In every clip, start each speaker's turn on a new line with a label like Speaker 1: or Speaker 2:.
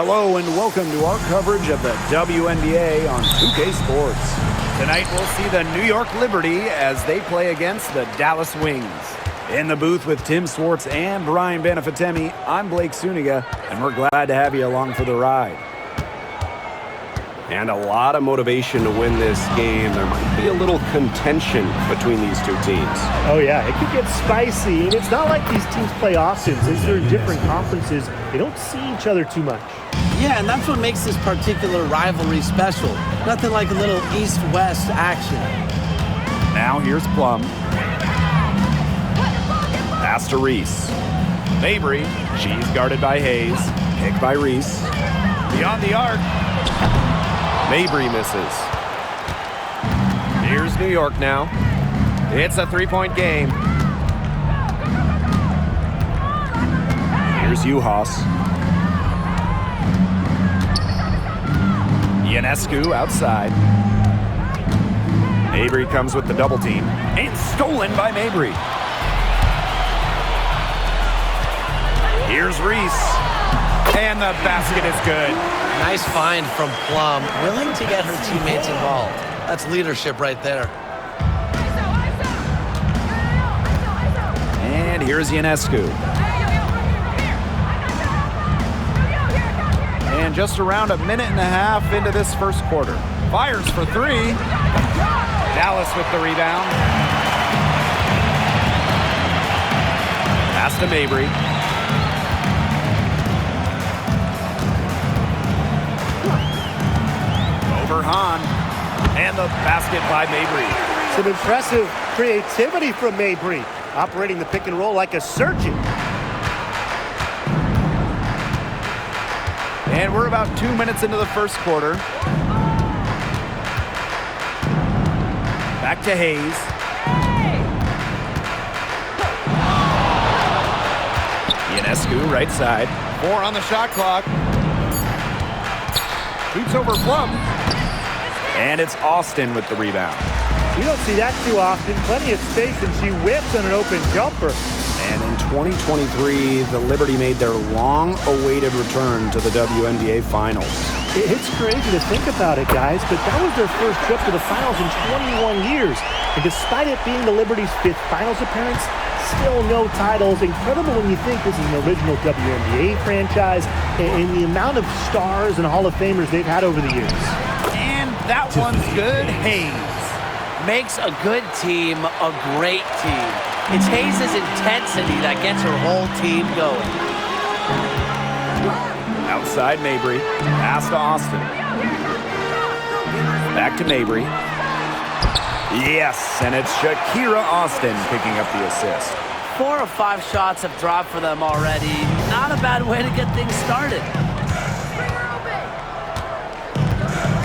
Speaker 1: Hello and welcome to our coverage of the WNBA on 2K Sports. Tonight we'll see the New York Liberty as they play against the Dallas Wings. In the booth with Tim Swartz and Brian Benefatemi, I'm Blake Suniga, and we're glad to have you along for the ride.
Speaker 2: And a lot of motivation to win this game. There might be a little contention between these two teams.
Speaker 3: Oh, yeah, it could get spicy. And it's not like these teams play often. Since they're in different conferences, they don't see each other too much.
Speaker 4: Yeah, and that's what makes this particular rivalry special. Nothing like a little east-west action.
Speaker 1: Now here's Plum. Pass to Reese. Mabry, she's guarded by Hayes. Picked by Reese. Beyond the arc.
Speaker 2: Mabry misses. Here's New York now. It's a three-point game.
Speaker 1: Here's Uhas. Ionescu outside. Mabry comes with the double team. And stolen by Mabry. Here's Reese. And the basket is good.
Speaker 4: Nice find from Plum, willing to get her teammates involved. That's leadership right there.
Speaker 1: And here's Ionescu. And just around a minute and a half into this first quarter. Fires for three. Dallas with the rebound. Pass to Mabry. Over Hahn. And the basket by Mabry.
Speaker 3: Some impressive creativity from Mabry, operating the pick and roll like a surgeon.
Speaker 1: And we're about 2 minutes into the first quarter. Back to Hayes. Ionescu, right side. 4 on the shot clock. Shoots over Plum. And it's Austin with the rebound.
Speaker 3: You don't see that too often. Plenty of space, and she whips on an open jumper.
Speaker 1: And in 2023, the Liberty made their long-awaited return to the WNBA Finals.
Speaker 3: It's crazy to think about it, guys, but that was their first trip to the Finals in 21 years. And despite it being the Liberty's 5th Finals appearance, still no titles. Incredible when you think this is an original WNBA franchise and the amount of stars and Hall of Famers they've had over the years.
Speaker 1: And that one's good. Hayes
Speaker 4: makes a good team a great team. It's Hayes' intensity that gets her whole team going.
Speaker 1: Outside Mabry. Pass to Austin. Back to Mabry. Yes, and it's Shakira Austin picking up the assist.
Speaker 4: 4 or 5 shots have dropped for them already. Not a bad way to get things started.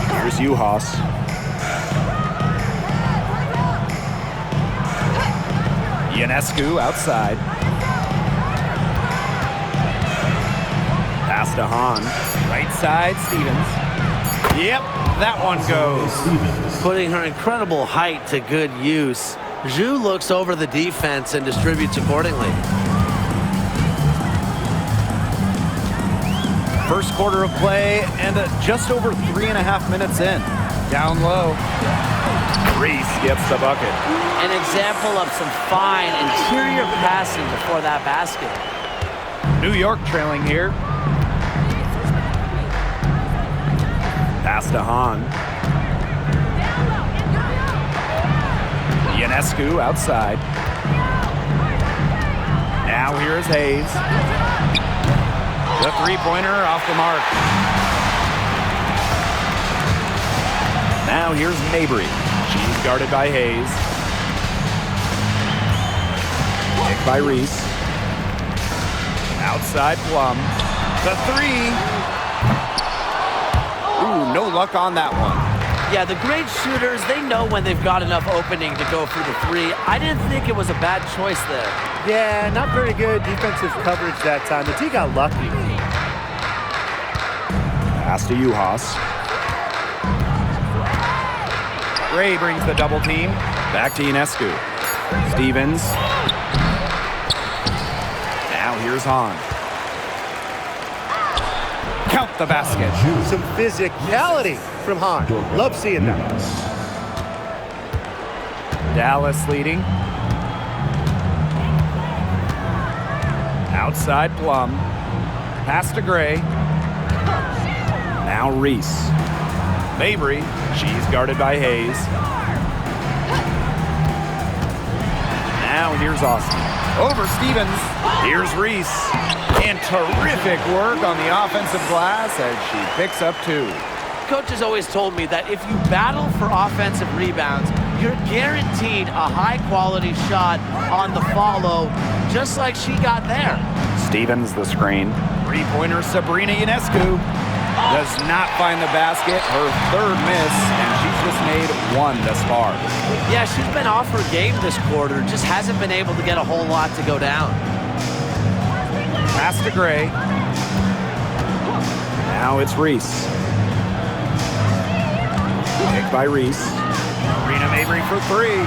Speaker 1: Here's Uhas. Ionescu outside. Pass to Hahn. Right side, Stevens. Yep, that one goes.
Speaker 4: Putting her incredible height to good use. Zhu looks over the defense and distributes accordingly.
Speaker 1: First quarter of play and just over 3.5 minutes in. Down low. Reese gets the bucket.
Speaker 4: An example of some fine interior passing before that basket.
Speaker 1: New York trailing here. Pass to Hahn. Ionescu outside. Now here's Hayes. The three-pointer off the mark. Now here's Mabry. She's guarded by Hayes. Picked by Reese. Outside Plum. The three. Ooh, no luck on that one.
Speaker 4: Yeah, the great shooters, they know when they've got enough opening to go through the three. I didn't think it was a bad choice there.
Speaker 3: Yeah, not very good defensive coverage that time. The T got lucky.
Speaker 1: Pass to Uhas. Gray brings the double team. Back to Ionescu. Stevens. Now here's Hahn. Count the basket.
Speaker 3: Some physicality from Hahn. Love seeing that.
Speaker 1: Dallas leading. Outside Plum. Pass to Gray. Now Reese. Mabry. She's guarded by Hayes. Now here's Austin. Over Stevens. Here's Reese. And terrific work on the offensive glass as she picks up 2.
Speaker 4: Coach has always told me that if you battle for offensive rebounds, you're guaranteed a high-quality shot on the follow, just like she got there.
Speaker 1: Stevens the screen. Three-pointer Sabrina Ionescu does not find the basket. Her 3rd miss, and she's just made 1 thus far.
Speaker 4: Yeah, she's been off her game this quarter, just hasn't been able to get a whole lot to go down.
Speaker 1: Pass to Gray. Now it's Reese. Picked by Reese. Marina Mabry for 3.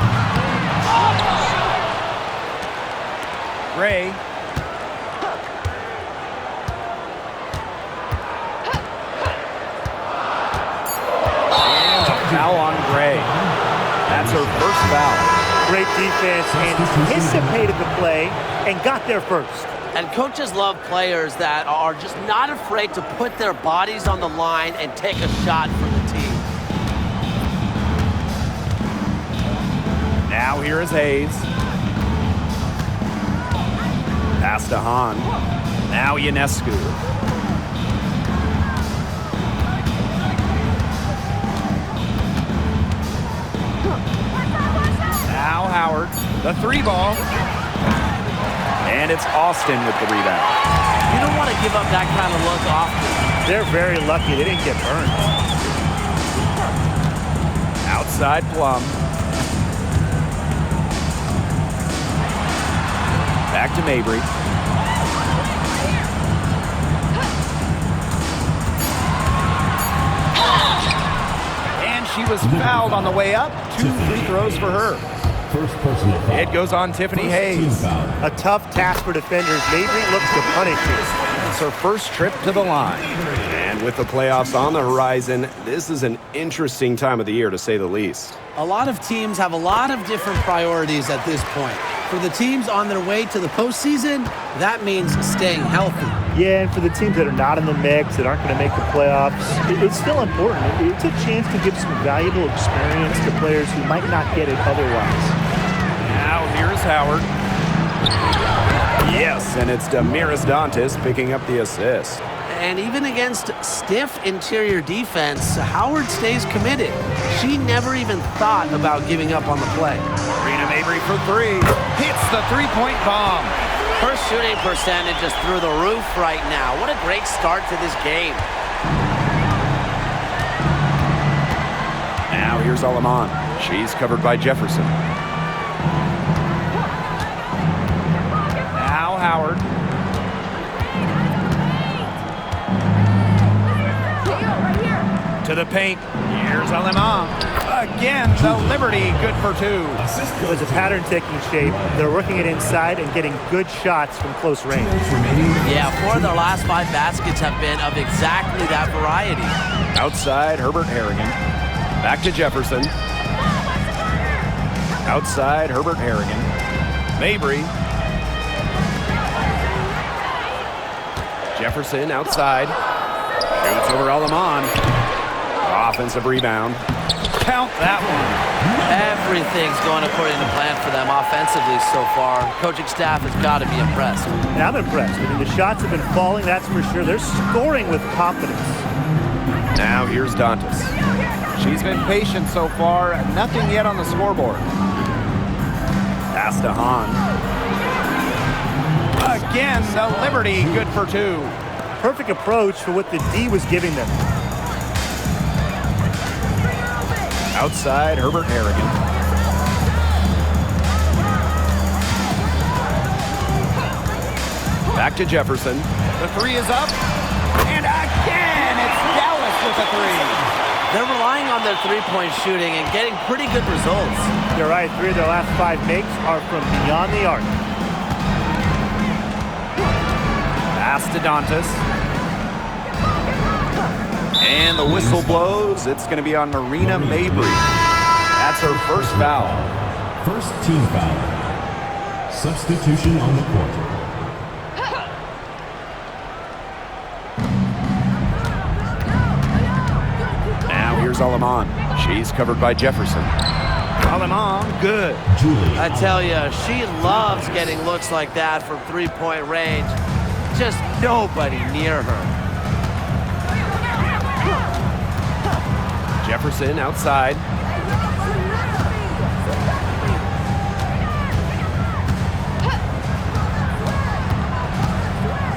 Speaker 1: Gray. And a foul on Gray. That's her first foul.
Speaker 3: Great defense, anticipated the play, and got there first.
Speaker 4: And coaches love players that are just not afraid to put their bodies on the line and take a shot for the team.
Speaker 1: Now here is Hayes. Pass to Hahn. Now Ionescu. Now Howard. The 3 ball. And it's Austin with the rebound.
Speaker 4: You don't want to give up that kind of look often.
Speaker 3: They're very lucky they didn't get burned.
Speaker 1: Outside Plum. Back to Mabry. And she was fouled on the way up. 2 free throws for her.
Speaker 5: First personal foul.
Speaker 1: It goes on Tiffany Hayes.
Speaker 3: A tough task for defenders. Mabry looks to punish it.
Speaker 1: It's her first trip to the line.
Speaker 2: And with the playoffs on the horizon, this is an interesting time of the year, to say the least.
Speaker 4: A lot of teams have a lot of different priorities at this point. For the teams on their way to the postseason, that means staying healthy.
Speaker 3: Yeah, and for the teams that are not in the mix, that aren't going to make the playoffs, it's still important. It's a chance to give some valuable experience to players who might not get it otherwise.
Speaker 1: Now here's Howard. Yes, and it's Damiris Dantas picking up the assist.
Speaker 4: And even against stiff interior defense, Howard stays committed. She never even thought about giving up on the play.
Speaker 1: Marina Mabry for 3. Hits the 3-point bomb.
Speaker 4: Her shooting percentage is through the roof right now. What a great start to this game.
Speaker 1: Now here's Alaman. She's covered by Jefferson. Now Howard. To the paint. Here's Alaman. Again, the Liberty, good for 2.
Speaker 3: It was a pattern taking shape. They're working it inside and getting good shots from close range.
Speaker 4: Yeah, 4 of their last 5 baskets have been of exactly that variety.
Speaker 1: Outside, Herbert Harrigan. Back to Jefferson. Outside, Herbert Harrigan. Mabry. Jefferson outside. Shoots over Alaman. Offensive rebound. Count that one.
Speaker 4: Everything's going according to plan for them offensively so far. Coaching staff has got to be impressed.
Speaker 3: And I'm impressed. I mean, the shots have been falling, that's for sure. They're scoring with confidence.
Speaker 1: Now here's Dantas. She's been patient so far. Nothing yet on the scoreboard. Pass to Hahn. Again, the Liberty, good for 2.
Speaker 3: Perfect approach for what the D was giving them.
Speaker 1: Outside, Herbert Harrigan. Back to Jefferson. The 3 is up. And again, it's Dallas with the 3.
Speaker 4: They're relying on their three-point shooting and getting pretty good results.
Speaker 3: You're right. 3 of their last 5 makes are from beyond the arc.
Speaker 1: Pass to Dantas. And the whistle blows. It's going to be on Marina Mabry. That's her first foul.
Speaker 5: First team foul. Substitution on the court.
Speaker 1: Now here's Aleman. She's covered by Jefferson. Aleman, good.
Speaker 5: Julie.
Speaker 4: I tell you, she loves getting looks like that from three-point range. Just nobody near her.
Speaker 2: Jefferson outside.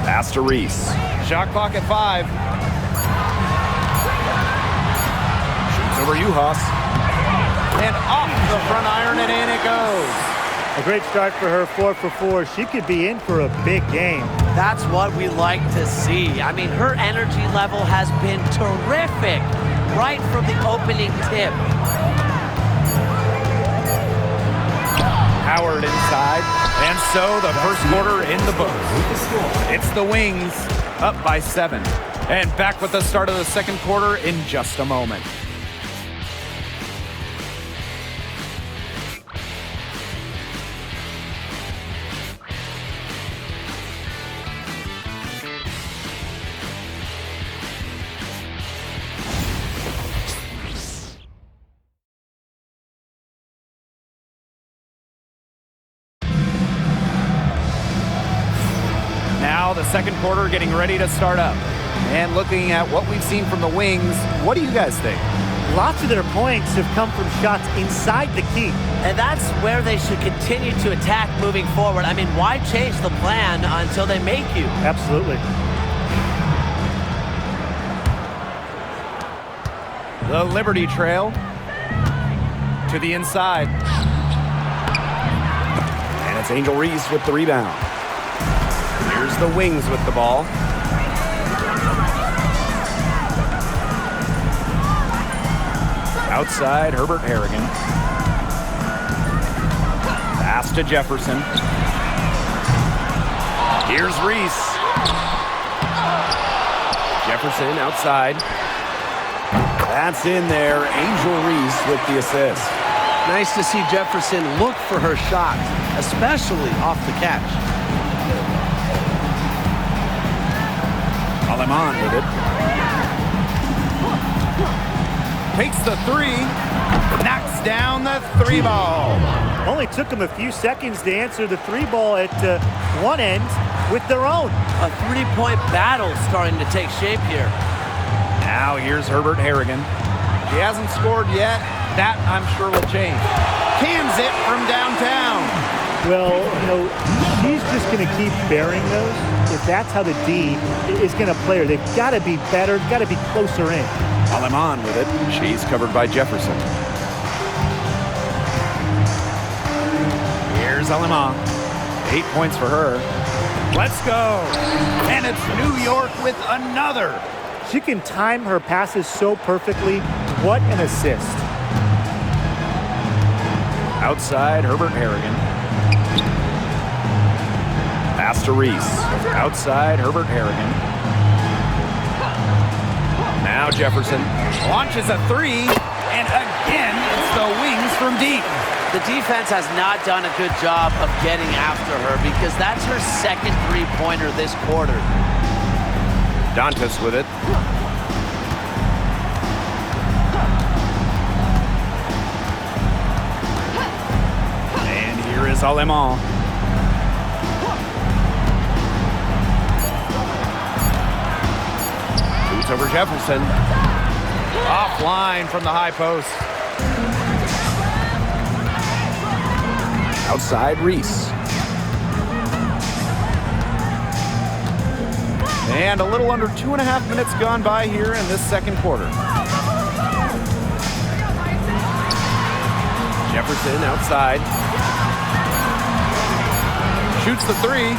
Speaker 1: Pass to Reese. Shot clock at 5. Shoots over Uhas. And off the front iron, and in it goes.
Speaker 3: A great start for her, 4 for 4. She could be in for a big game.
Speaker 4: That's what we like to see. I mean, her energy level has been terrific right from the opening tip.
Speaker 1: Howard inside. And so the first quarter in the books. It's the Wings up by 7. And back with the start of the second quarter in just a moment. Now the second quarter getting ready to start up. And looking at what we've seen from the Wings, what do you guys think?
Speaker 3: Lots of their points have come from shots inside the key.
Speaker 4: And that's where they should continue to attack moving forward. I mean, why change the plan until they make you?
Speaker 3: Absolutely.
Speaker 1: The Liberty trail to the inside. And it's Angel Reese with the rebound.
Speaker 2: Here's the Wings with the ball.
Speaker 1: Outside, Herbert Harrigan. Pass to Jefferson. Here's Reese.
Speaker 2: Jefferson outside.
Speaker 1: That's in there. Angel Reese with the assist.
Speaker 4: Nice to see Jefferson look for her shot, especially off the catch.
Speaker 1: Aleman with it. Takes the 3. Knocks down the 3 ball.
Speaker 3: Only took them a few seconds to answer the 3 ball at one end with their own.
Speaker 4: A three-point battle starting to take shape here.
Speaker 1: Now here's Herbert Harrigan. She hasn't scored yet. That, I'm sure, will change. Cans it from downtown.
Speaker 3: Well, you know, she's just going to keep bearing those. If that's how the D is going to play her, they've got to be better, got to be closer in.
Speaker 1: Aleman with it. She's covered by Jefferson. Here's Aleman. 8 points for her. Let's go. And it's New York with another.
Speaker 3: She can time her passes so perfectly. What an assist.
Speaker 1: Outside, Herbert Harrigan. Pass to Reese. Outside, Herbert Harrigan. Now Jefferson launches a 3. And again, it's the Wings from deep.
Speaker 4: The defense has not done a good job of getting after her because that's her second three-pointer this quarter.
Speaker 2: Dantas with it.
Speaker 1: And here is Aleman.
Speaker 2: Boots over Jefferson.
Speaker 1: Offline from the high post. Outside, Reese. And a little under 2.5 minutes gone by here in this second quarter.
Speaker 2: Jefferson outside.
Speaker 1: Shoots the 3.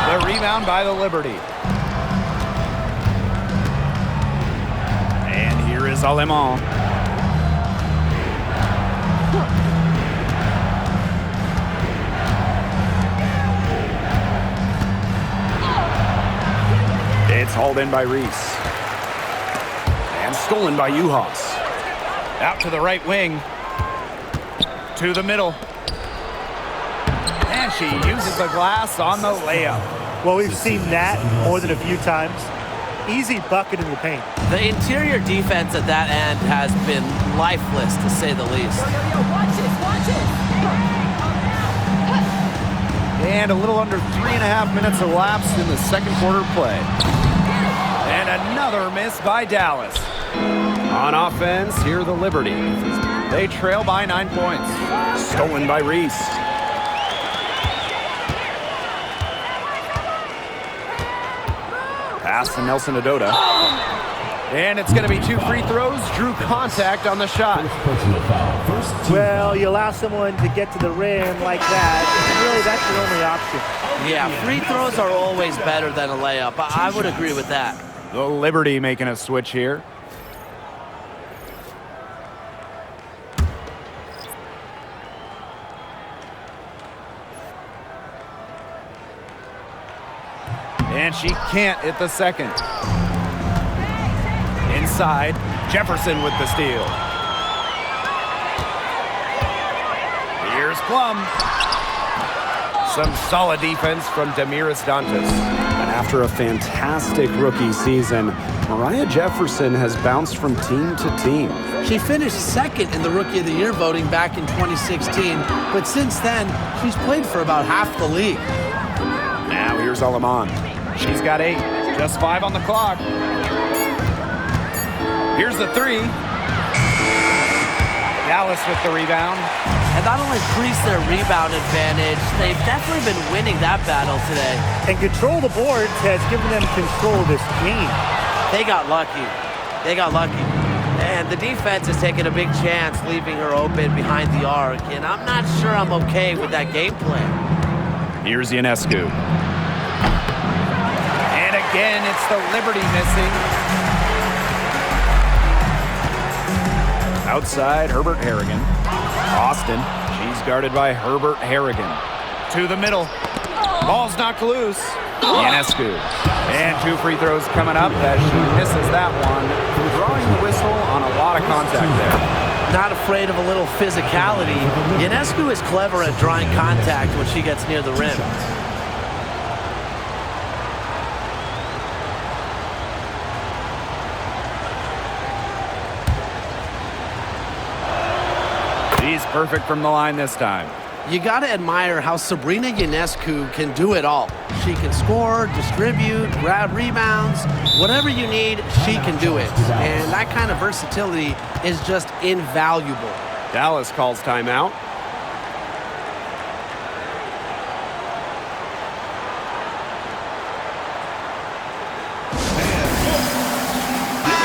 Speaker 1: The rebound by the Liberty. And here is Aleman. It's hauled in by Reese. Stolen by Uhas. Out to the right wing. To the middle. And she uses the glass on the layup.
Speaker 3: Well, we've seen that more than a few times. Easy bucket in the paint.
Speaker 4: The interior defense at that end has been lifeless, to say the least.
Speaker 6: Watch it.
Speaker 1: And a little under 3.5 minutes elapsed in the second quarter play. And another miss by Dallas. On offense, here are the Liberty. They trail by 9 points. Stolen by Reese. Pass to Nelson Adota. And it's going to be 2 free throws. Drew contact on the shot.
Speaker 5: Personal foul. First team
Speaker 3: Well, you allow someone to get to the rim like that, and really that's your only option.
Speaker 4: Yeah, free throws are always better than a layup. I would agree with that.
Speaker 1: The Liberty making a switch here. And she can't hit the second. Inside, Jefferson with the steal. Here's Plum. Some solid defense from Damiris Dantas. And after a fantastic rookie season, Mariah Jefferson has bounced from team to team.
Speaker 4: She finished second in the Rookie of the Year voting back in 2016, but since then, she's played for about half the league.
Speaker 1: Now here's Alaman. She's got 8, just 5 on the clock. Here's the 3. Dallas with the rebound.
Speaker 4: And that'll increase their rebound advantage. They've definitely been winning that battle today.
Speaker 3: And control the boards has given them control of this game.
Speaker 4: They got lucky. And the defense is taking a big chance, leaving her open behind the arc. And I'm not sure I'm okay with that game plan.
Speaker 1: Here's Ionescu. And again, it's the Liberty missing. Outside, Herbert Harrigan. Austin, she's guarded by Herbert Harrigan. To the middle. Ball's knocked loose. Ionescu. And 2 free throws coming up as she misses that one. Drawing the whistle on a lot of contact there.
Speaker 4: Not afraid of a little physicality. Ionescu is clever at drawing contact when she gets near the rim.
Speaker 1: She's perfect from the line this time.
Speaker 4: You got to admire how Sabrina Ionescu can do it all. She can score, distribute, grab rebounds. Whatever you need, she can do it. And that kind of versatility is just invaluable.
Speaker 2: Dallas calls timeout.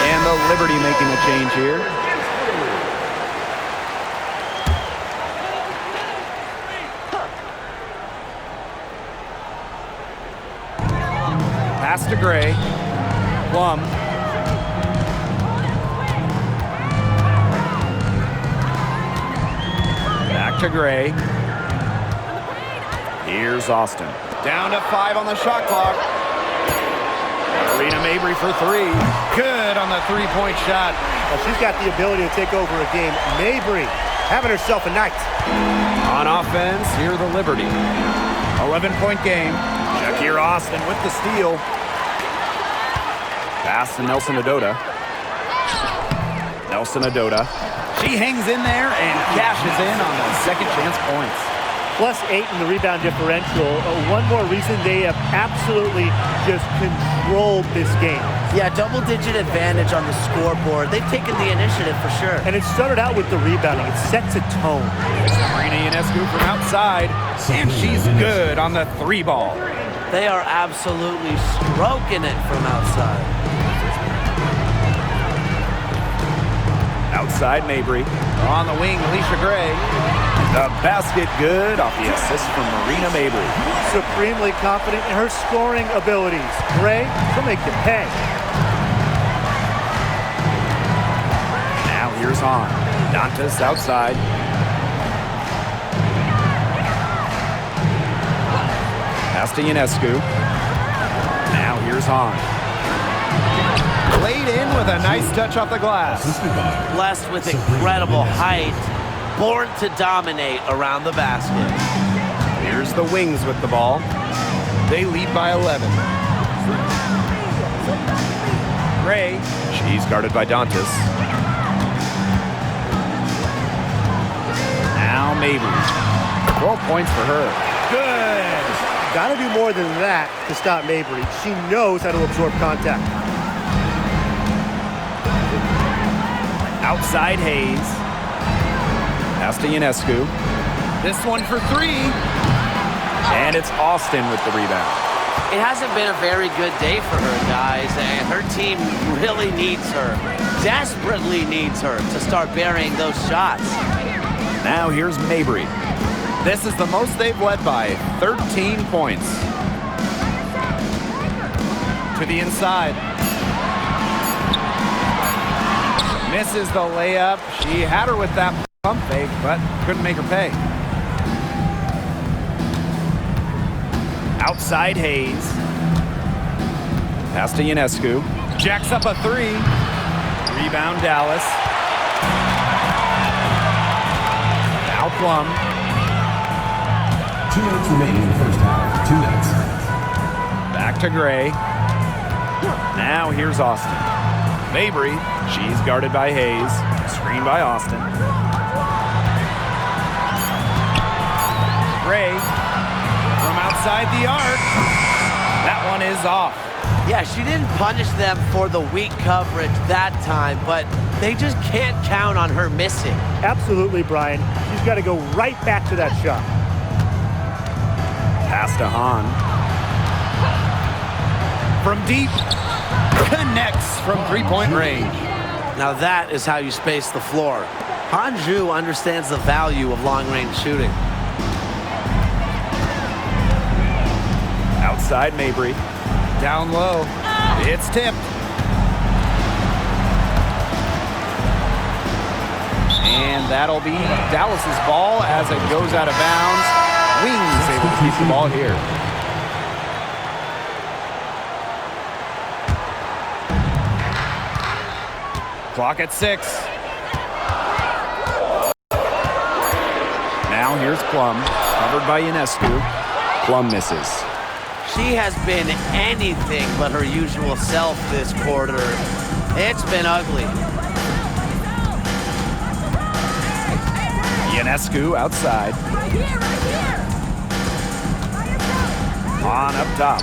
Speaker 1: And the Liberty making a change here. Pass to Gray. Plum. Back to Gray. Here's Austin. Down to 5 on the shot clock. Marina Mabry for 3. Good on the 3-point shot.
Speaker 3: Well, she's got the ability to take over a game. Mabry having herself a night.
Speaker 1: On offense, here the Liberty. 11-point game. Shakir Austin with the steal. Pass to Nelson Adota. Nelson Adota. She hangs in there and cashes in on the second chance points.
Speaker 3: +8 in the rebound differential. One more reason they have absolutely just controlled this game.
Speaker 4: Yeah, double-digit advantage on the scoreboard. They've taken the initiative for sure.
Speaker 3: And it started out with the rebounding. It sets a tone.
Speaker 1: Marina Ionescu from outside, and she's good on the 3 ball.
Speaker 4: They are absolutely stroking it from outside.
Speaker 1: Outside Mabry. On the wing, Alicia Gray. The basket good off the assist from Marina Mabry.
Speaker 3: Supremely confident in her scoring abilities. Gray, she'll make you pay.
Speaker 1: Now here's Hahn. Dantas outside. Pass to Ionescu. Now here's Hahn. Laid in with a nice touch off the glass.
Speaker 5: Assisted by
Speaker 4: Blessed with incredible height, born to dominate around the basket.
Speaker 2: Here's the Wings with the ball. They lead by 11.
Speaker 1: Gray.
Speaker 2: She's guarded by Dantas.
Speaker 1: Now Mabry. 12 points for her.
Speaker 3: Good. Got to do more than that to stop Mabry. She knows how to absorb contact.
Speaker 1: Outside Hayes.
Speaker 2: Pass to Ionescu.
Speaker 1: This one for three.
Speaker 2: And it's Austin with the rebound.
Speaker 4: It hasn't been a very good day for her, guys, and her team really needs her, desperately needs her to start burying those shots.
Speaker 1: Now here's Mabry. This is the most they've led by, 13 points. To the inside. Misses the layup. She had her with that pump fake, but couldn't make her pay. Outside Hayes.
Speaker 2: Pass to Ionescu.
Speaker 1: Jacks up a three. Rebound Dallas. Now Plum.
Speaker 5: 2 minutes remaining in the first half. 2 minutes.
Speaker 1: Back to Gray. Now here's Austin. Mabry. She's guarded by Hayes. Screened by Austin. Gray. From outside the arc. That one is off.
Speaker 4: Yeah, she didn't punish them for the weak coverage that time, but they just can't count on her missing.
Speaker 3: Absolutely, Brian. She's got to go right back to that shot.
Speaker 1: Pass to Hahn. From deep. Connects from three-point range.
Speaker 4: Now that is how you space the floor. Hanju understands the value of long-range shooting.
Speaker 1: Outside Mabry. Down low. It's tipped. And that'll be Dallas's ball as it goes out of bounds. Wings able to keep the ball here. Clock at 6. Now here's Plum, covered by Ionescu.
Speaker 2: Plum misses.
Speaker 4: She has been anything but her usual self this quarter. It's been ugly.
Speaker 1: Ionescu outside.
Speaker 6: Right here, right here.
Speaker 1: On up top.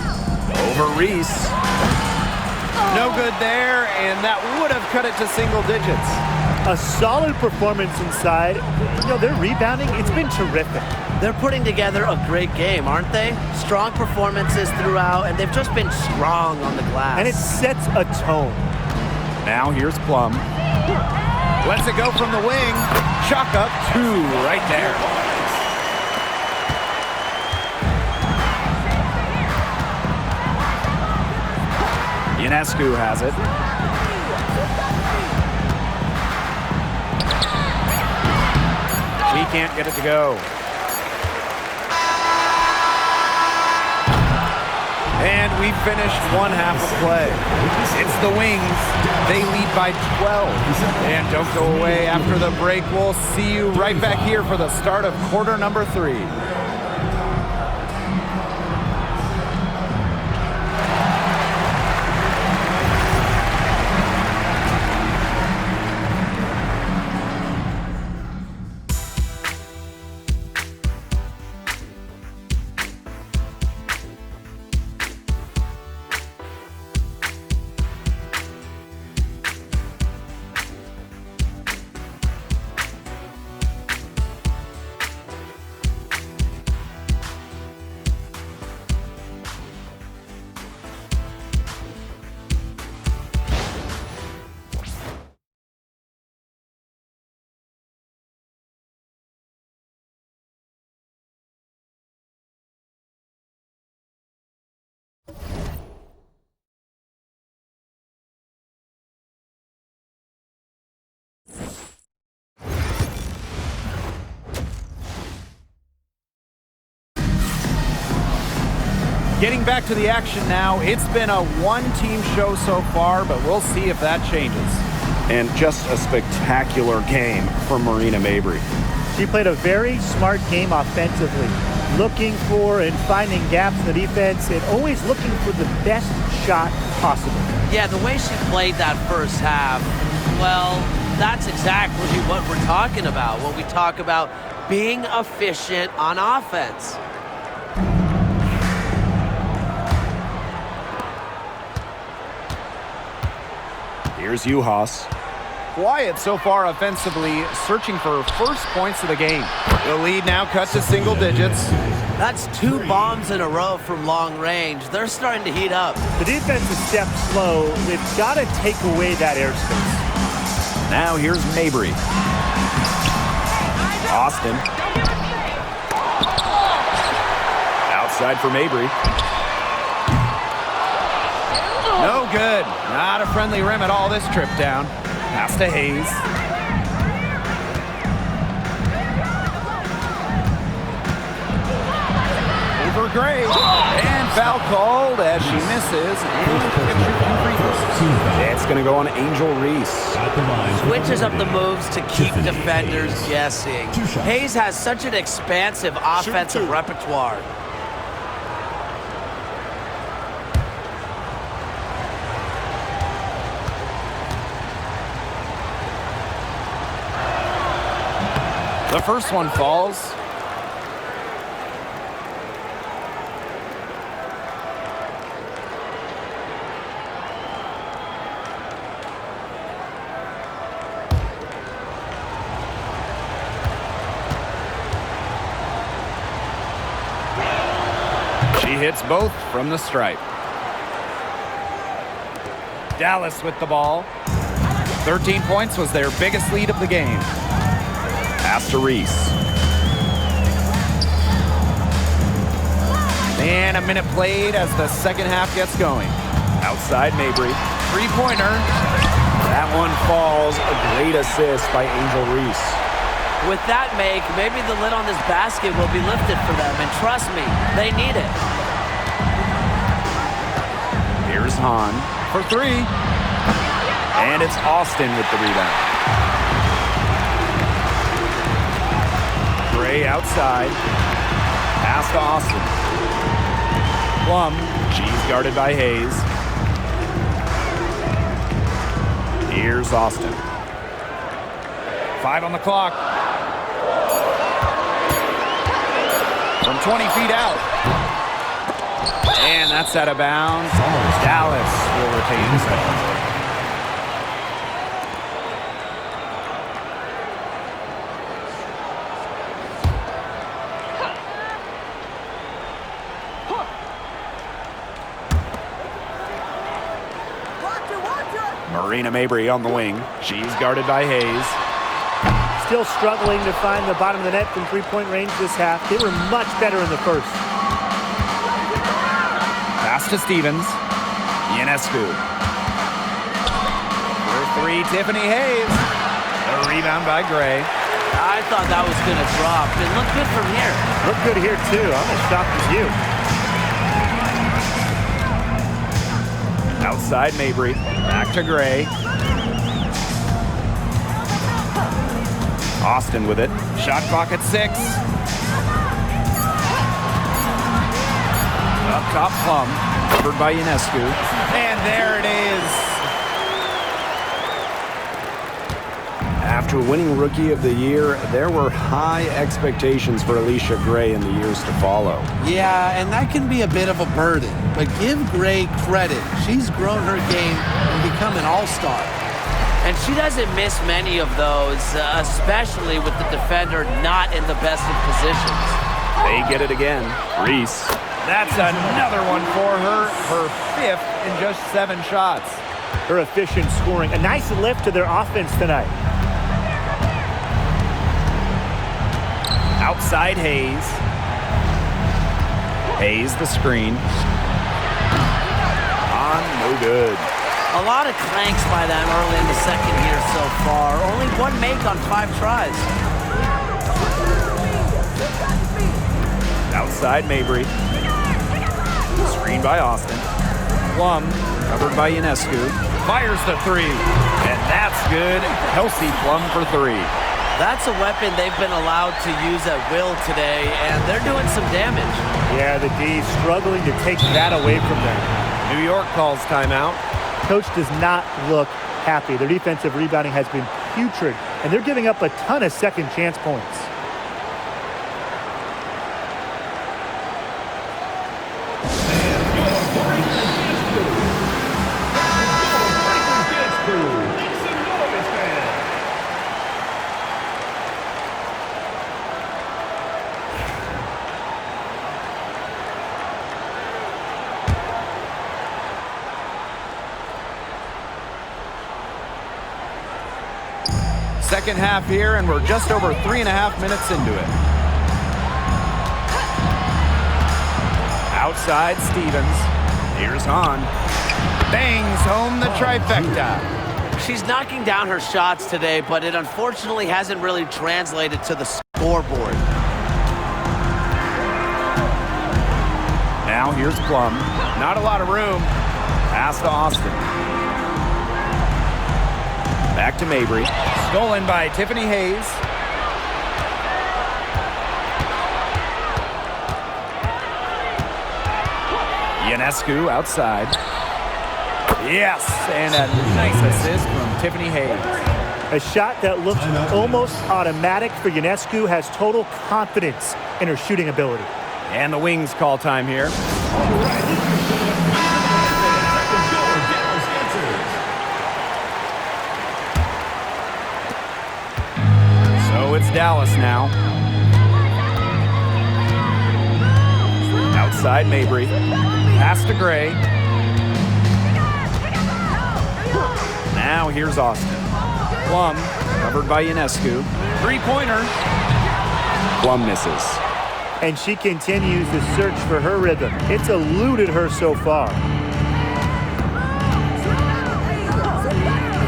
Speaker 1: Over Reese. No good there, and that would have cut it to single digits.
Speaker 3: A solid performance inside. You know, their rebounding, it's been terrific.
Speaker 4: They're putting together a great game, aren't they? Strong performances throughout, and they've just been strong on the glass.
Speaker 3: And it sets a tone.
Speaker 1: Now here's Plum. Lets it go from the wing. Chalk up 2 right there. Ionescu has it. She can't get it to go. And we finished one half of play. It's the Wings. They lead by 12. And don't go away after the break. We'll see you right back here for the start of quarter number 3. Getting back to the action now, it's been a one-team show so far, but we'll see if that changes.
Speaker 2: And just a spectacular game from Marina Mabry.
Speaker 3: She played a very smart game offensively, looking for and finding gaps in the defense and always looking for the best shot possible.
Speaker 4: Yeah, the way she played that first half, well, that's exactly what we're talking about when we talk about being efficient on offense.
Speaker 2: Here's Juhas.
Speaker 1: Quiet so far offensively, searching for first points of the game. The lead now cut to single digits.
Speaker 4: That's 2 bombs in a row from long range. They're starting to heat up.
Speaker 3: The defense is stepped slow. They've got to take away that airspace.
Speaker 1: Now here's Mabry. Austin. Outside for Mabry. No good. Not a friendly rim at all this trip down. Pass to Hayes. Over Gray. And foul called as she misses.
Speaker 2: It's going to go on Angel Reese.
Speaker 4: Switches up the moves to keep defenders guessing. Hayes has such an expansive offensive repertoire.
Speaker 1: The first one falls. She hits both from the stripe. Dallas with the ball. 13 points was their biggest lead of the game. Pass to Reese. And a minute played as the second half gets going. Outside Mabry. Three-pointer.
Speaker 2: That one falls. A great assist by Angel Reese.
Speaker 4: With that make, maybe the lid on this basket will be lifted for them. And trust me, they need it.
Speaker 1: Here's Hahn for 3. And it's Austin with the rebound. Gray outside. Pass to Austin. Plum. She's guarded by Hayes. Here's Austin. 5 on the clock. From 20 feet out. And that's out of bounds. Dallas will retain possession. Marina Mabry on the wing. She's guarded by Hayes.
Speaker 3: Still struggling to find the bottom of the net from three-point range this half. They were much better in the first.
Speaker 1: Pass to Stevens. Ionescu. For 3, Tiffany Hayes. A rebound by Gray.
Speaker 4: I thought that was going to drop. It looked good from here.
Speaker 3: Looked good here, too. I'm as shocked as you.
Speaker 1: Outside Mabry. Back to Gray. Austin with it. Shot clock at 6. Up top, Plum. Covered by Ionescu. And there it is.
Speaker 2: After winning Rookie of the Year, there were high expectations for Alicia Gray in the years to follow.
Speaker 4: Yeah, and that can be a bit of a burden. But give Gray credit. She's grown her game and become an all-star. And she doesn't miss many of those, especially with the defender not in the best of positions.
Speaker 2: They get it again. Reese.
Speaker 1: That's another one for her. Her 5th in just 7 shots.
Speaker 3: Her efficient scoring. A nice lift to their offense tonight.
Speaker 1: Outside Hayes. Hayes the screen. On, no good.
Speaker 4: A lot of clanks by them early in the second here so far. Only 1 make on 5 tries.
Speaker 1: Outside Mabry. Screen by Austin. Plum, covered by Ionescu. Fires the three. And that's good. Kelsey Plum for three.
Speaker 4: That's a weapon they've been allowed to use at will today, and they're doing some damage.
Speaker 3: Yeah, the D struggling to take that away from them.
Speaker 2: New York calls timeout.
Speaker 3: Coach does not look happy. Their defensive rebounding has been putrid, and they're giving up a ton of second chance points.
Speaker 1: Second half here, and we're just over 3.5 minutes into it. Outside Stevens. Here's Hahn. Bangs home the trifecta.
Speaker 4: She's knocking down her shots today, but it unfortunately hasn't really translated to the scoreboard.
Speaker 1: Now here's Plum. Not a lot of room. Pass to Austin. Back to Mabry. Stolen by Tiffany Hayes. Ionescu outside. Yes, and a nice assist from Tiffany Hayes.
Speaker 3: A shot that looks almost automatic for Ionescu, has total confidence in her shooting ability.
Speaker 1: And the Wings call time here. So it's Dallas now. Outside Mabry. Pass to Gray. Now here's Austin. Plum, covered by Ionescu. Three-pointer. Plum misses.
Speaker 3: And she continues to search for her rhythm. It's eluded her so far.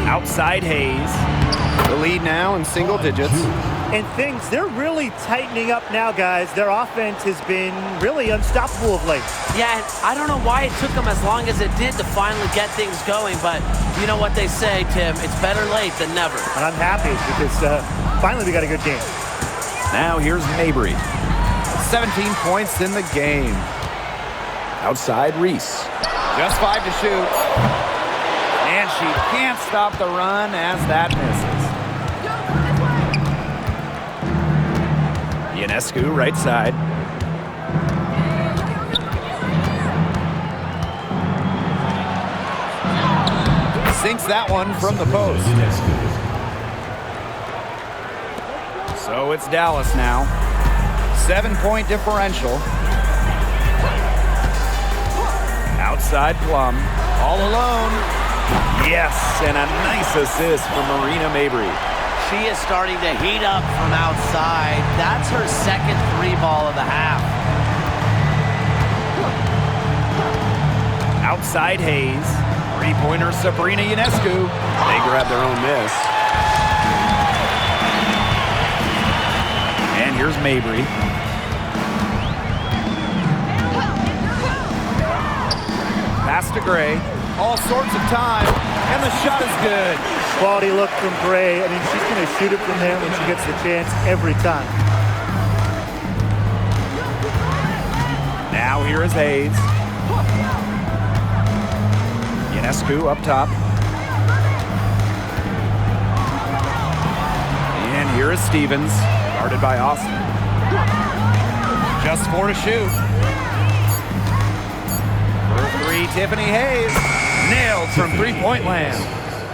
Speaker 1: Outside Hayes. The lead now in single digits.
Speaker 3: And they're really tightening up now, guys. Their offense has been really unstoppable of late.
Speaker 4: Yeah, and I don't know why it took them as long as it did to finally get things going, but you know what they say, Tim, it's better late than never.
Speaker 3: And I'm happy because finally we got a good game.
Speaker 1: Now here's Mabry. 17 points in the game. Outside Reese. Just 5 to shoot. And she can't stop the run as that misses. Ionescu, right side. Sinks that one from the post. So it's Dallas now. 7-point differential. Outside Plum. All alone. Yes, and a nice assist from Marina Mabry.
Speaker 4: She is starting to heat up from outside. That's her second three ball of the half.
Speaker 1: Outside Hayes. Three-pointer Sabrina Ionescu. They grab their own miss. And here's Mabry. Pass to Gray. All sorts of time. And the shot is good.
Speaker 3: Quality look from Gray. I mean, she's going to shoot it from there when she gets the chance every time.
Speaker 1: Now here is Hayes. Ionescu up top. And here is Stevens, guarded by Austin. Just 4 to shoot. For three, Tiffany Hayes. Nailed from three-point land.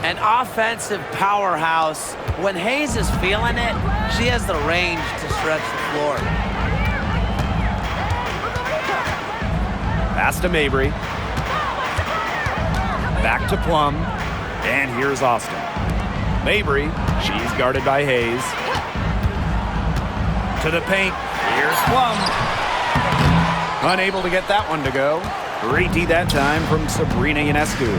Speaker 4: An offensive powerhouse. When Hayes is feeling it, she has the range to stretch the floor.
Speaker 1: Pass to Mabry. Back to Plum. And here's Austin. Mabry, she's guarded by Hayes. To the paint. Here's Plum. Unable to get that one to go. Great D that time from Sabrina Ionescu.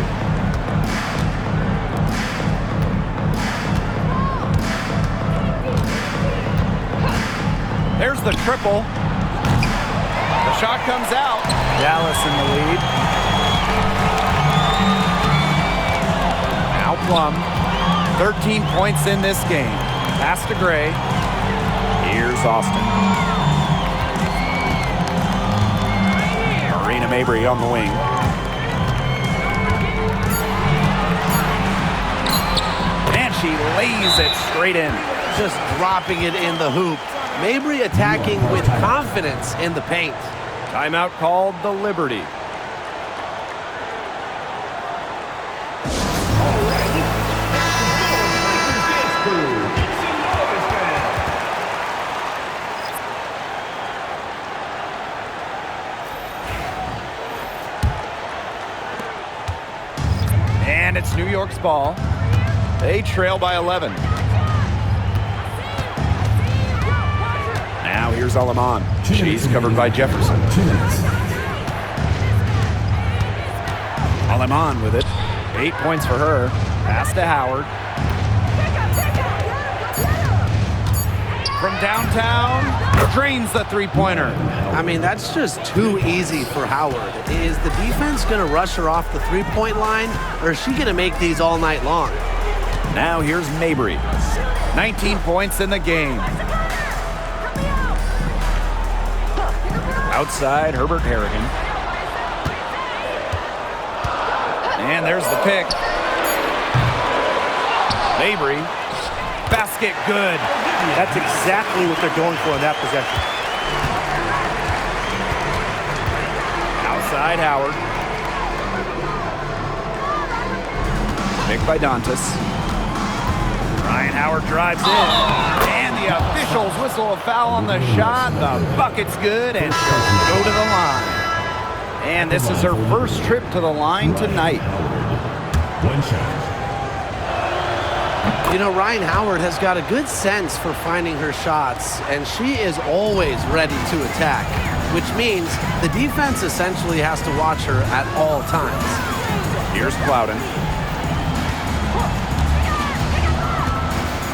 Speaker 1: There's the triple. The shot comes out. Dallas in the lead. Now Plum. 13 points in this game. Pass to Gray. Here's Austin. Marina Mabry on the wing. And she lays it straight in.
Speaker 4: Just dropping it in the hoop. Mabry attacking with confidence in the paint.
Speaker 1: Timeout called the Liberty. And it's New York's ball. They trail by 11. Now here's Alaman. She's covered by Jefferson. Alaman with it. 8 points for her. Pass to Howard. From downtown, drains the three-pointer.
Speaker 4: I mean, that's just too easy for Howard. Is the defense going to rush her off the three-point line, or is she going to make these all night long?
Speaker 1: Now here's Mabry. 19 points in the game. Outside, Herbert Harrigan. And there's the pick. Mabry. Basket good.
Speaker 3: That's exactly what they're going for in that possession.
Speaker 1: Outside, Howard. Pick by Dantas. Ryan Howard drives in. And the officials whistle a foul on the shot. The bucket's good, and she'll go to the line. And this is her first trip to the line tonight.
Speaker 5: One shot.
Speaker 4: You know, Ryan Howard has got a good sense for finding her shots, and she is always ready to attack, which means the defense essentially has to watch her at all times.
Speaker 1: Here's Plowden.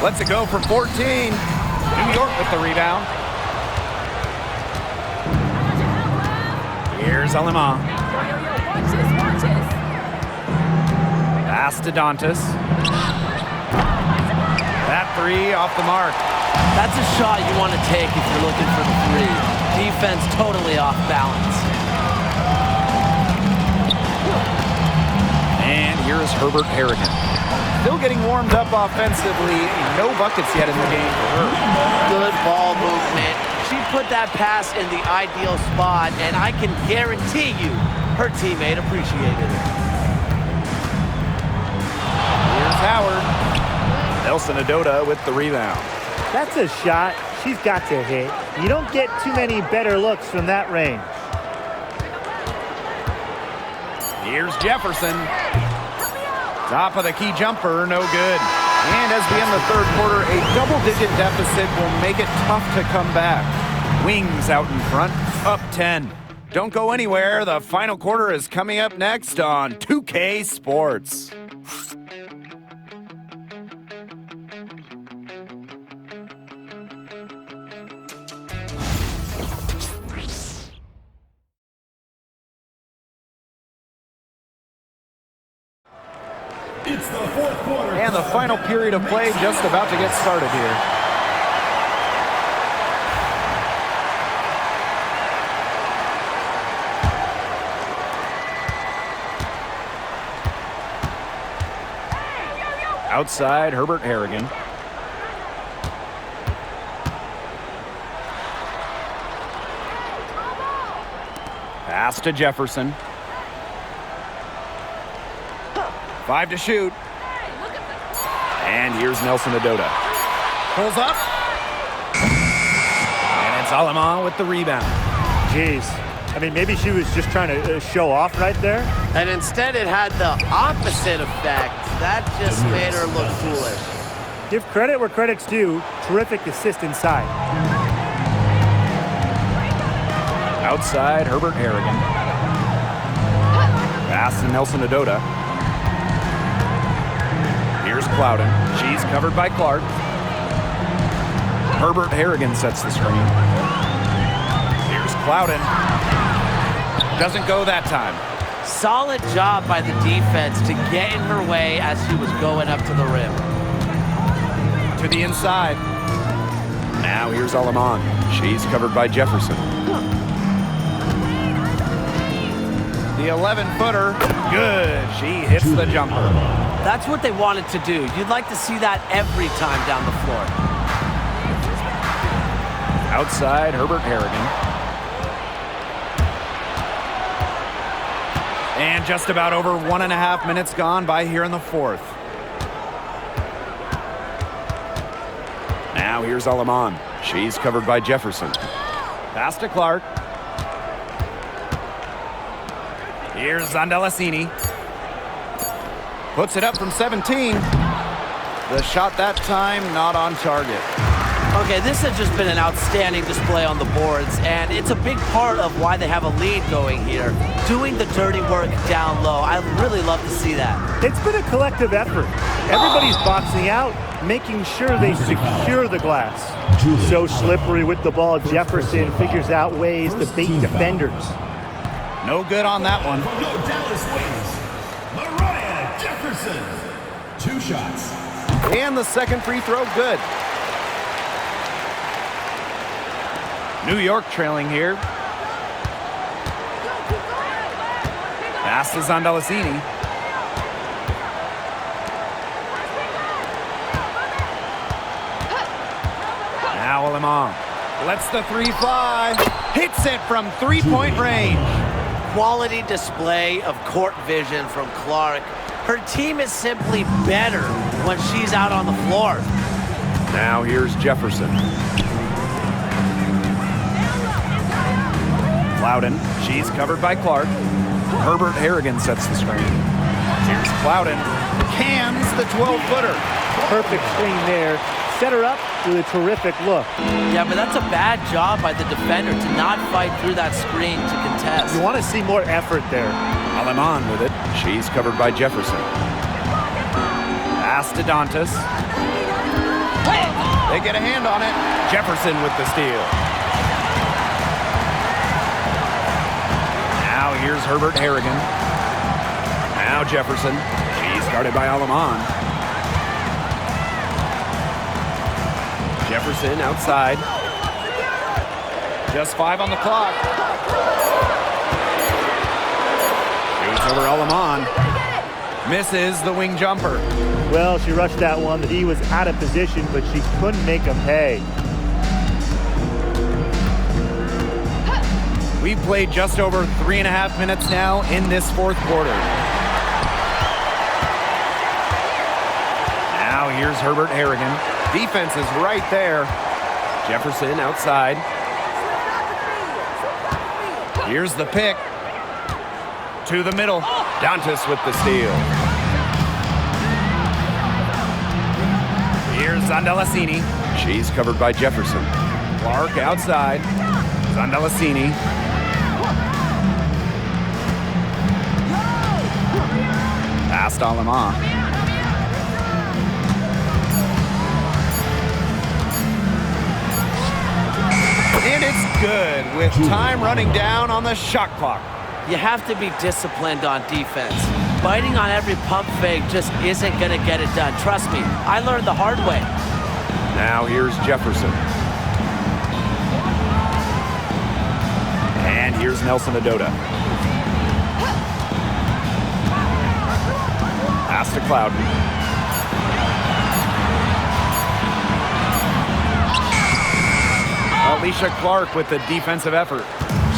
Speaker 1: Lets it go for 14. New York with the rebound. Here's Alima.
Speaker 6: Watch this.
Speaker 1: Pass to Dantas. That three off the mark.
Speaker 4: That's a shot you want to take if you're looking for the three. Defense totally off balance.
Speaker 1: And here is Herbert Harrigan. Still getting warmed up offensively. No buckets yet in the game for her.
Speaker 4: Good ball movement. She put that pass in the ideal spot, and I can guarantee you her teammate appreciated it.
Speaker 1: Here's Howard. Nelson Adota with the rebound.
Speaker 3: That's a shot she's got to hit. You don't get too many better looks from that range.
Speaker 1: Here's Jefferson. Top of the key jumper, no good. And as we end the third quarter, a double-digit deficit will make it tough to come back. Wings out in front, up 10. Don't go anywhere. The final quarter is coming up next on 2K Sports.
Speaker 5: It's the fourth quarter.
Speaker 1: And the final period of play just about to get started here. Outside, Herbert Harrigan. Pass to Jefferson. 5 to shoot. And here's Nelson Adota. Pulls up. And it's Alaman with the rebound.
Speaker 3: Jeez. I mean, maybe she was just trying to show off right there.
Speaker 4: And instead it had the opposite effect. That just made her look foolish.
Speaker 3: Give credit where credit's due. Terrific assist inside.
Speaker 1: Outside, Herbert Harrigan. Pass to Nelson Adota. Here's Plowden. She's covered by Clark. Herbert Harrigan sets the screen. Here's Plowden. Doesn't go that time.
Speaker 4: Solid job by the defense to get in her way as she was going up to the rim.
Speaker 1: To the inside. Now here's Aleman. She's covered by Jefferson. The 11-footer, good. She hits the jumper.
Speaker 4: That's what they wanted to do. You'd like to see that every time down the floor.
Speaker 1: Outside, Herbert Harrigan. And just about over 1.5 minutes gone by here in the fourth. Now here's Aleman. She's covered by Jefferson. Pass to Clark. Here's Zandalasini. Puts it up from 17. The shot that time not on target.
Speaker 4: Okay, this has just been an outstanding display on the boards, and it's a big part of why they have a lead going here. Doing the dirty work down low. I really love to see that.
Speaker 3: It's been a collective effort. Everybody's boxing out, making sure they secure the glass. So slippery with the ball, Jefferson figures out ways to bait defenders.
Speaker 1: No good on that one.
Speaker 5: From the Dallas Wings, Mariah Jefferson. 2 shots.
Speaker 1: And the second free throw, good. New York trailing here. Pass to Zandalasini. Now Aleman lets the 3 fly. Hits it from 3-point range.
Speaker 4: Quality display of court vision from Clark. Her team is simply better when she's out on the floor.
Speaker 2: Now here's Jefferson.
Speaker 1: Plowden, she's covered by Clark. Herbert Harrigan sets the screen. Here's Plowden. Cans the 12-footer.
Speaker 3: Perfect screen there. Set her up with a terrific look.
Speaker 4: Yeah, but that's a bad job by the defender to not fight through that screen to contest.
Speaker 3: You want to see more effort there.
Speaker 1: Aleman with it.
Speaker 2: She's covered by Jefferson.
Speaker 1: Pass to Dantas. They get a hand on it. Jefferson with the steal. Now here's Herbert Harrigan. Now Jefferson. She's guarded by Aleman. Jefferson outside. Just 5 on the clock. Shoots over Aleman. Misses the wing jumper.
Speaker 3: Well, she rushed that one. The D was out of position, but she couldn't make him pay.
Speaker 1: We've played just over 3.5 minutes now in this fourth quarter. Now here's Herbert Harrigan. Defense is right there. Jefferson outside. Here's the pick. To the middle. Dantas with the steal. Here's Zandalasini.
Speaker 2: She's covered by Jefferson.
Speaker 1: Clark outside. Zandalasini. Past Aleman. And it's good with time running down on the shot clock.
Speaker 4: You have to be disciplined on defense. Biting on every pump fake just isn't going to get it done. Trust me, I learned the hard way.
Speaker 2: Now here's Jefferson.
Speaker 1: And here's Nelson Adota. Pass to Clouden. Alicia Clark with the defensive effort.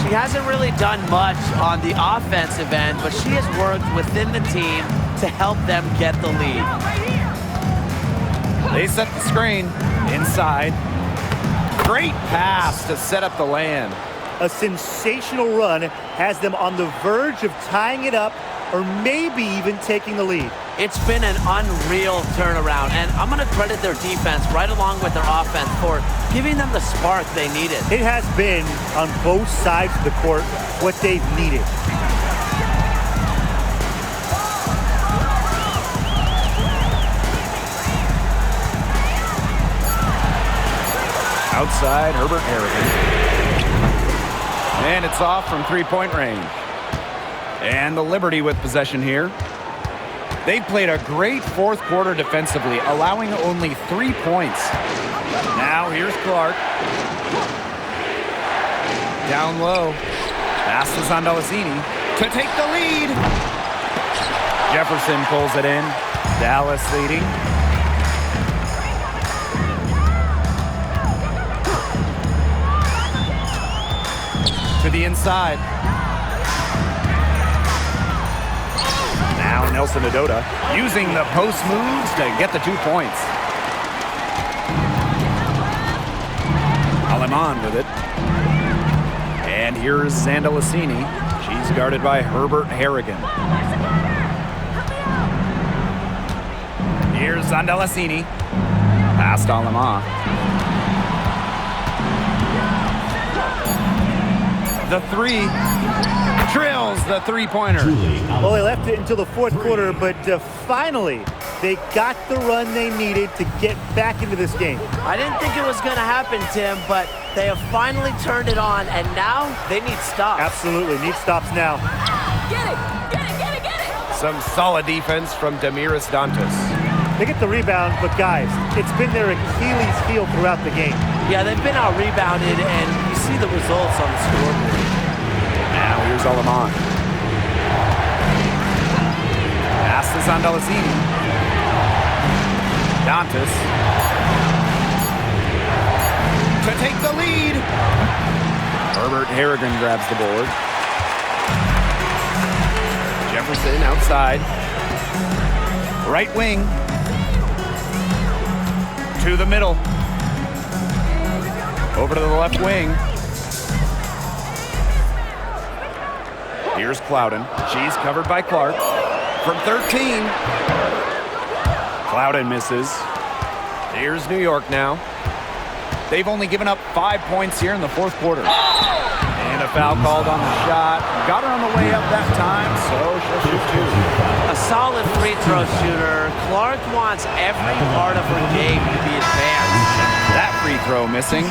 Speaker 4: She hasn't really done much on the offensive end, but she has worked within the team to help them get the lead.
Speaker 1: They set the screen inside. Great pass to set up the land.
Speaker 3: A sensational run has them on the verge of tying it up or maybe even taking the lead.
Speaker 4: It's been an unreal turnaround, and I'm going to credit their defense right along with their offense for giving them the spark they needed.
Speaker 3: It has been, on both sides of the court, what they've needed.
Speaker 1: Outside, Herbert Harrigan. And it's off from 3-point range. And the Liberty with possession here. They've played a great fourth quarter defensively, allowing only 3 points. Now here's Clark. Down low. Pass to Zandalasini to take the lead. Jefferson pulls it in. Dallas leading. To the inside. Now Nelson Adota using the post moves to get the 2 points. Aleman with it. And here's Zandalasini. She's guarded by Herbert Harrigan. Here's Zandalasini. Past Aleman. The three. Drills the three-pointer.
Speaker 3: Well, they left it until the fourth quarter, but finally, they got the run they needed to get back into this game.
Speaker 4: I didn't think it was going to happen, Tim, but they have finally turned it on, and now they need stops.
Speaker 3: Absolutely, need stops now.
Speaker 6: Get it! Get it! Get it! Get it!
Speaker 2: Some solid defense from Damiris Dantas.
Speaker 3: They get the rebound, but guys, it's been their Achilles heel throughout the game.
Speaker 4: Yeah, they've been out-rebounded, and you see the results on the scoreboard.
Speaker 1: Now here's Aleman. Pass to Zandalasini. Dantas. To take the lead. Herbert Harrigan grabs the board. Jefferson outside. Right wing. To the middle. Over to the left wing. Here's Clouden. She's covered by Clark. From 13. Clouden misses. Here's New York now. They've only given up 5 points here in the fourth quarter. And a foul called on the shot. Got her on the way up that time, so she'll shoot two.
Speaker 4: A solid free throw shooter. Clark wants every part of her game to be advanced.
Speaker 1: That free throw missing.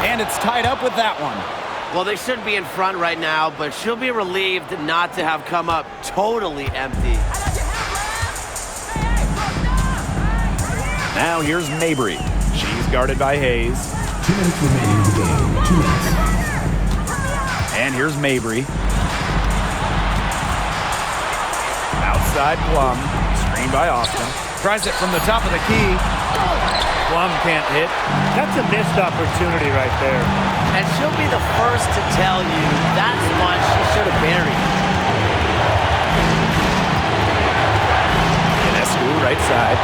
Speaker 1: And it's tied up with that one.
Speaker 4: Well, they should be in front right now, but she'll be relieved not to have come up totally empty.
Speaker 1: Now here's Mabry. She's guarded by Hayes.
Speaker 5: 2 minutes remaining in the game. 2 minutes.
Speaker 1: And here's Mabry. Outside Plum. Screened by Austin. Tries it from the top of the key. Plum can't hit.
Speaker 3: That's a missed opportunity right there.
Speaker 4: And she'll be the first to tell you that's one she should have buried.
Speaker 1: Ionescu, right side.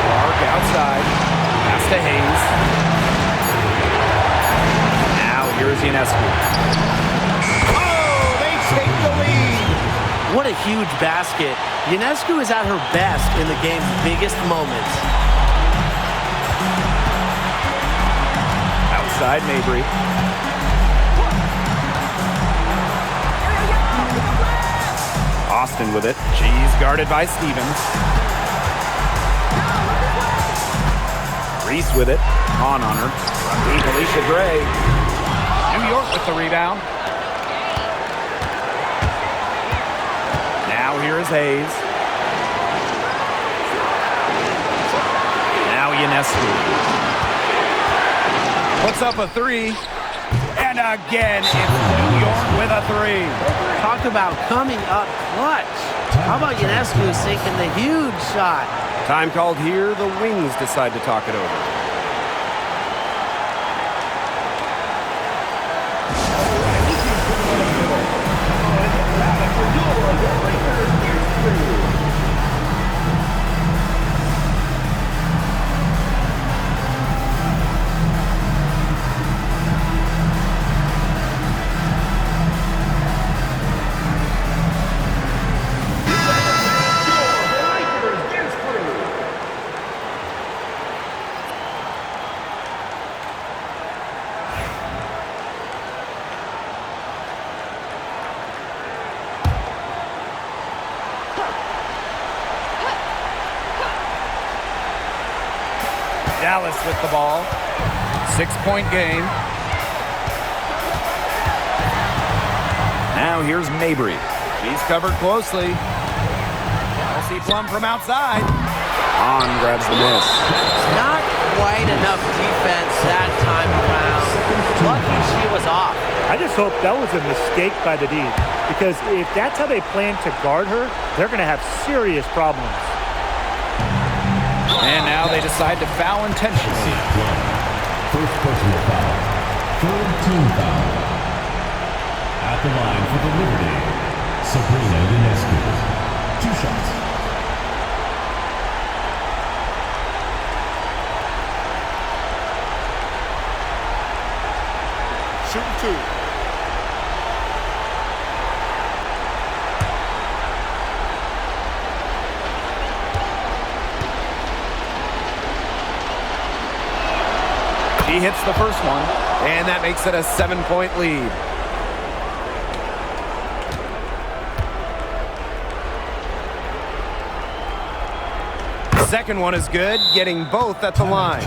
Speaker 1: Clark outside. Pass to Hayes. Now here's Ionescu. Oh, they take the lead.
Speaker 4: What a huge basket. Ionescu is at her best in the game's biggest moments.
Speaker 1: Outside Mabry. Austin with it. She's guarded by Stevens. Reese with it. On her. From deep, Alicia Gray. New York with the rebound. Now here is Hayes. Now Ionescu. Puts up a three. And again, it's New York with a three.
Speaker 4: Talk about coming up clutch. How about Ionescu sinking the huge shot?
Speaker 2: Time called here. The Wings decide to talk it over.
Speaker 1: Dallas with the ball. 6-point game. Now here's Mabry. She's covered closely. Kelsey Plum from outside. On grabs the miss.
Speaker 4: Not quite enough defense that time around. Lucky she was off.
Speaker 3: I just hope that was a mistake by the D, because if that's how they plan to guard her, they're going to have serious problems.
Speaker 1: And now they decide to foul intentionally.
Speaker 5: First personal foul. Third team foul. At the line for the Liberty, Sabrina Ionescu. 2 shots.
Speaker 7: Shooting 2.
Speaker 1: She hits the first one, and that makes it a 7-point lead. The second one is good, getting both at the line.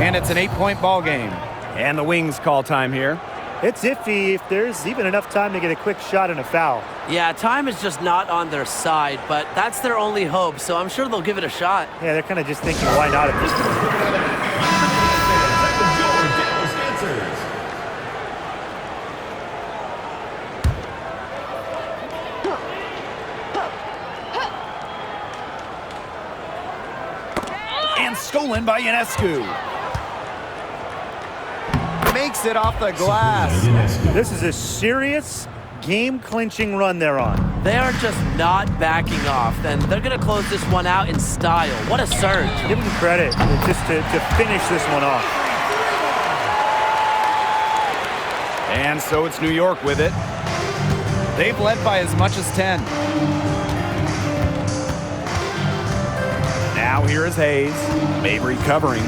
Speaker 1: And it's an 8-point ball game. And the Wings call time here.
Speaker 3: It's iffy if there's even enough time to get a quick shot and a foul.
Speaker 4: Yeah, time is just not on their side, but that's their only hope, so I'm sure they'll give it a shot.
Speaker 3: Yeah, they're kind of just thinking, why not at this point?
Speaker 1: And stolen by Ionescu. Makes it off the glass.
Speaker 3: This is a serious game-clinching run they're on.
Speaker 4: They are just not backing off, and they're going to close this one out in style. What a surge.
Speaker 3: Give them credit just to finish this one off.
Speaker 1: And so it's New York with it. They've led by as much as 10. Now here is Hayes. Mabry covering.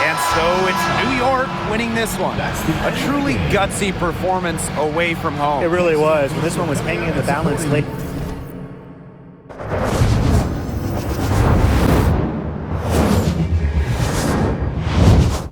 Speaker 1: And so it's New York winning this one. A truly gutsy performance away from home.
Speaker 3: It really was. When this one was hanging in the balance late.